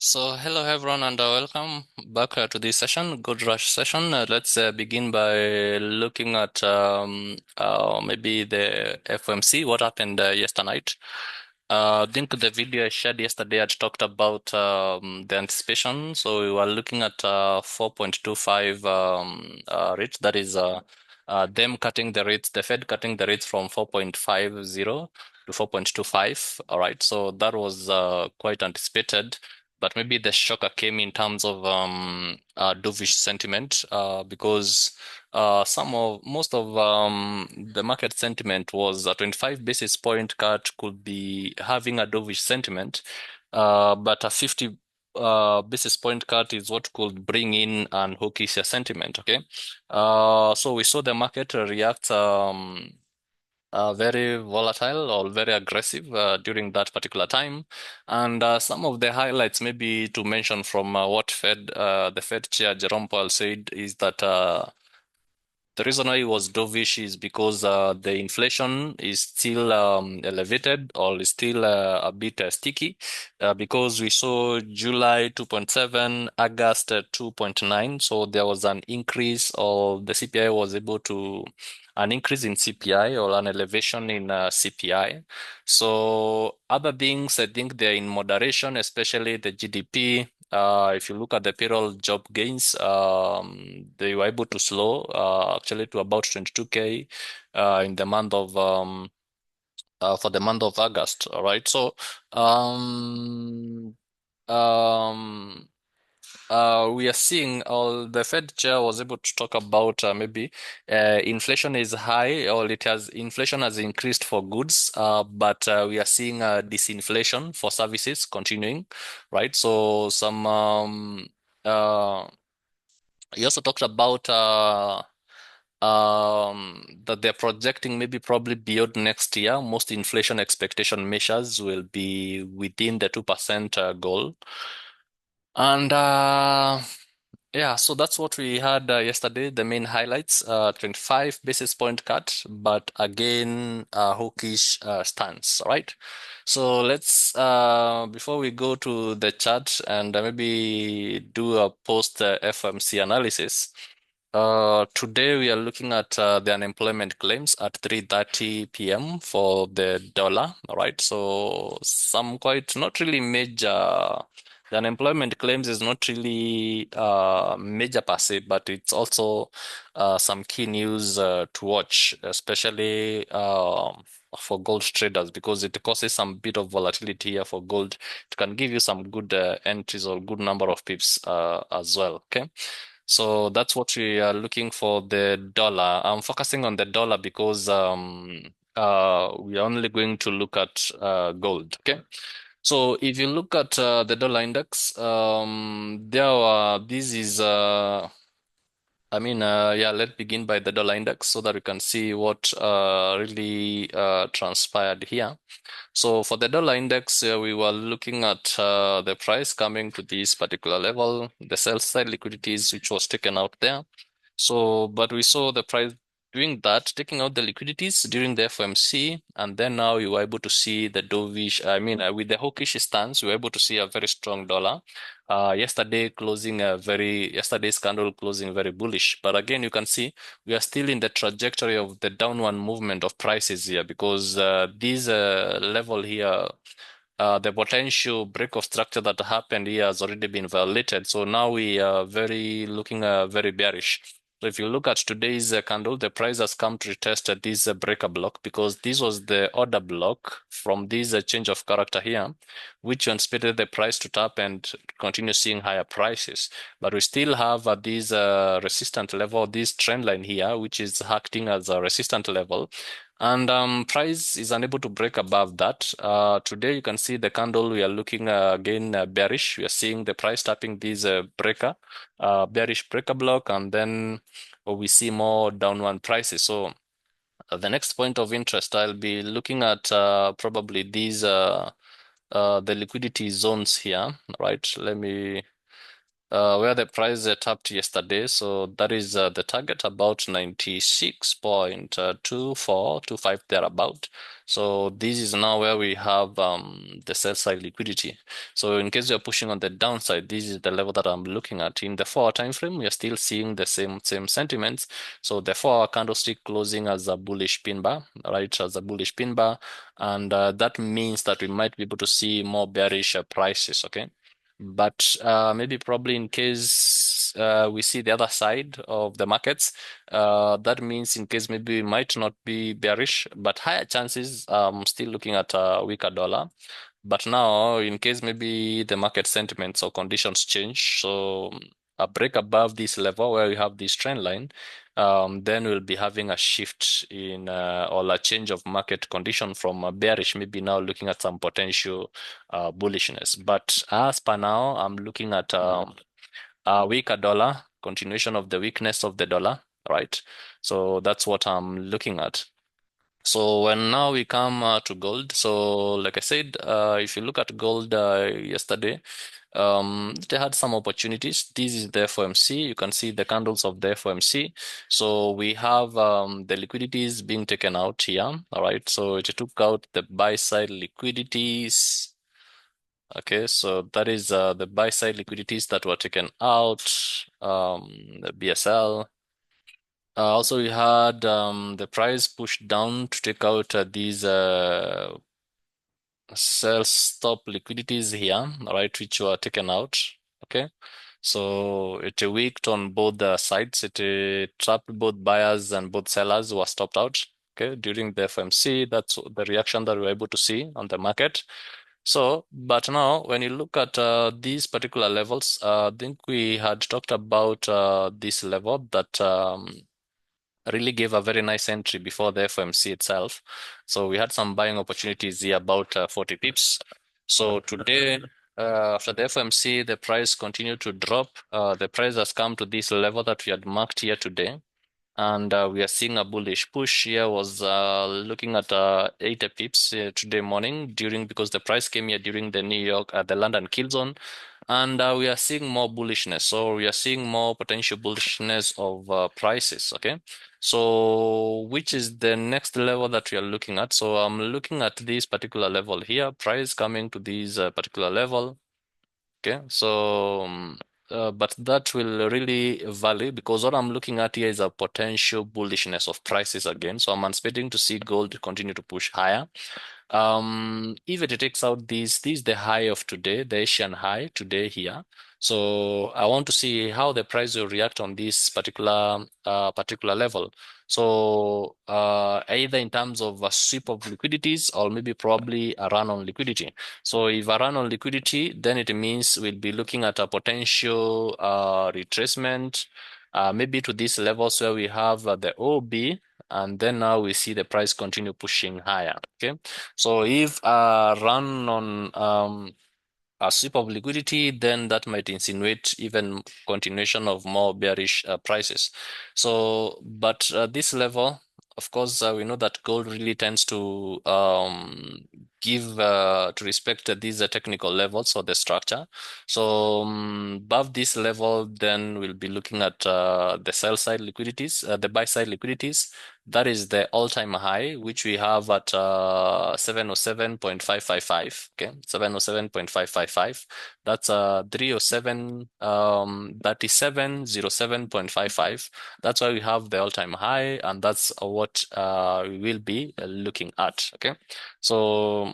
So hello everyone and welcome back to this session, Good Rush session. Let's begin by looking at maybe the FOMC, what happened yesterday night. I think the video I shared yesterday had talked about the anticipation. So we were looking at 4.25 rate. That is them cutting the rates, the Fed cutting the rates from 4.50 to 4.25. All right. So that was quite anticipated. But maybe the shocker came in terms of dovish sentiment because most of the market sentiment was a 25 basis point cut could be having a dovish sentiment, but a 50 basis point cut is what could bring in an hawkish sentiment. Okay, so we saw the market react very volatile or very aggressive during that particular time. And some of the highlights, maybe to mention from what the Fed Chair Jerome Powell said, is that the reason why it was dovish is because the inflation is still elevated or is still a bit sticky because we saw July 2.7, August 2.9. So there was an increase, or the CPI was able to an increase in CPI or an elevation in CPI. So other things, I think they're in moderation, especially the GDP. If you look at the payroll job gains, they were able to slow actually to about 22K in the month of for the month of August. All right, so um, um, we are seeing the Fed chair was able to talk about maybe inflation is high, or inflation has increased for goods, but we are seeing disinflation for services continuing, right? So uh, he also talked about that they're projecting maybe probably beyond next year, most inflation expectation measures will be within the 2% goal. And yeah, so that's what we had yesterday, the main highlights, 25 basis point cut, but again, hawkish stance, right? So let's, before we go to the chart and maybe do a post FOMC analysis, today we are looking at the unemployment claims at 3:30 p.m. for the dollar, all right? So some quite not really major. The unemployment claims is not really major per se, but it's also some key news to watch, especially for gold traders, because it causes some bit of volatility here for gold. It can give you some good entries or good number of pips as well. Okay. So that's what we are looking for the dollar. I'm focusing on the dollar because we are only going to look at gold. Okay. So if you look at the dollar index, this is yeah, let's begin by the dollar index so that we can see what really transpired here. So for the dollar index, we were looking at the price coming to this particular level, the sell side liquidities, which was taken out there. So, but we saw the price doing that, taking out the liquidities during the FOMC, and then now you were able to see the dovish, with the hawkish stance, you were able to see a very strong dollar. Yesterday's candle closing very bullish. But again, you can see we are still in the trajectory of the downward movement of prices here because this level here, the potential break of structure that happened here has already been violated. So now we are looking very bearish. So if you look at today's candle, the price has come to retest this breaker block because this was the order block from this change of character here, which anticipated the price to tap and continue seeing higher prices. But we still have this resistant level, this trend line here, which is acting as a resistant level. And price is unable to break above that. Today, you can see the candle. We are looking again bearish. We are seeing the price tapping this bearish breaker block, and then we see more downward prices. So the next point of interest, I'll be looking at probably these the liquidity zones here, right? Let me where the price tapped yesterday. So that is the target about 96.2425 thereabout. So this is now where we have the sell side liquidity. So in case you're pushing on the downside, this is the level that I'm looking at. In the 4-hour time frame, we are still seeing the same sentiments. So the 4-hour candlestick closing as a bullish pin bar, right? As a bullish pin bar, and that means that we might be able to see more bearish prices. Okay. But maybe probably in case we see the other side of the markets, that means in case maybe we might not be bearish, but higher chances, still looking at a weaker dollar. But now, in case maybe the market sentiments or conditions change, so a break above this level where we have this trend line, then we'll be having a shift in or a change of market condition from a bearish, maybe now looking at some potential bullishness. But as per now, I'm looking at a weaker dollar, continuation of the weakness of the dollar, right? So that's what I'm looking at. So when now we come to gold, so like I said, if you look at gold yesterday, they had some opportunities. This is the FOMC. You can see the candles of the FOMC. So we have the liquidities being taken out here. All right. So it took out the buy side liquidities. Okay, so that is the buy side liquidities that were taken out. The BSL. Also, we had the price pushed down to take out these sell stop liquidities here, right, which were taken out. Okay, so it wicked on both the sides. It trapped both buyers and both sellers who were stopped out. Okay, during the FMC, that's the reaction that we were able to see on the market. So, but now when you look at these particular levels, I think we had talked about this level that really gave a very nice entry before the FOMC itself. So we had some buying opportunities here about 40 pips. So today, after the FOMC, the price continued to drop. The price has come to this level that we had marked here today. And we are seeing a bullish push here was looking at 80 pips today morning because the price came here during the the London kill zone. And we are seeing more bullishness. So we are seeing more potential bullishness of prices. Okay. So which is the next level that we are looking at? So I'm looking at this particular level here, price coming to this particular level. Okay, so but that will really vary because what I'm looking at here is a potential bullishness of prices again. So I'm anticipating to see gold continue to push higher. If it takes out this is the high of today, the Asian high today here. So I want to see how the price will react on this particular level. So either in terms of a sweep of liquidities or maybe probably a run on liquidity. So if I run on liquidity, then it means we'll be looking at a potential retracement, maybe to these levels where we have the OB, and then now we see the price continue pushing higher. Okay, so if run on a sweep of liquidity, then that might insinuate even continuation of more bearish prices. So, but this level, of course, we know that gold really tends to give to respect these technical levels or the structure. So above this level, then we'll be looking at the sell side liquidities, the buy side liquidities. That is the all-time high, which we have at 707.555. Okay, 707.555. That's 307 3707.55. That's why we have the all-time high, and that's what we will be looking at. Okay, so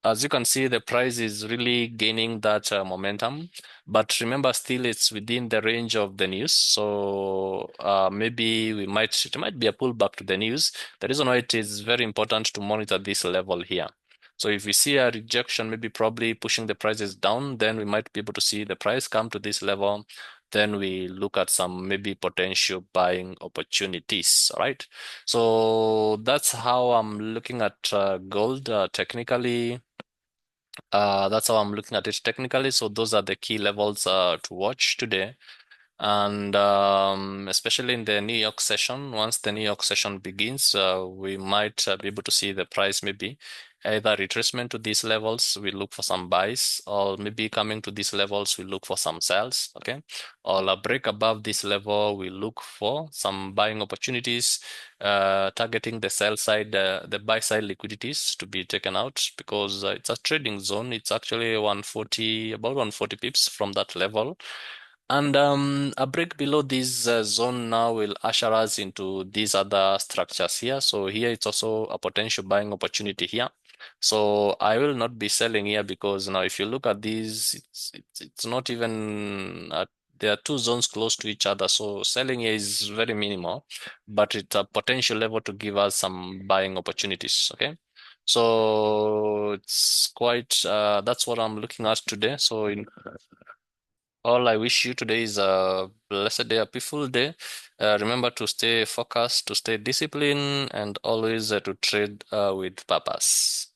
as you can see, the price is really gaining that momentum, but remember, still it's within the range of the news. So maybe it might be a pullback to the news. The reason why it is very important to monitor this level here. So if we see a rejection, maybe probably pushing the prices down, then we might be able to see the price come to this level. Then we look at some maybe potential buying opportunities. All right. So that's how I'm looking at gold technically. That's how I'm looking at it technically. So those are the key levels to watch today. And especially in the New York session, once the New York session begins, we might be able to see the price maybe either retracement to these levels, we look for some buys, or maybe coming to these levels, we look for some sells, okay? Or a break above this level, we look for some buying opportunities, targeting the sell side, the buy side liquidities to be taken out because it's a trading zone. It's actually 140, about 140 pips from that level. And a break below this zone now will usher us into these other structures here. So here it's also a potential buying opportunity here. So I will not be selling here because now if you look at these, it's not even there are two zones close to each other. So selling here is very minimal, but it's a potential level to give us some buying opportunities. Okay. So it's quite that's what I'm looking at today. So in all I wish you today is a blessed day, a peaceful day. Remember to stay focused, to stay disciplined, and always to trade with purpose.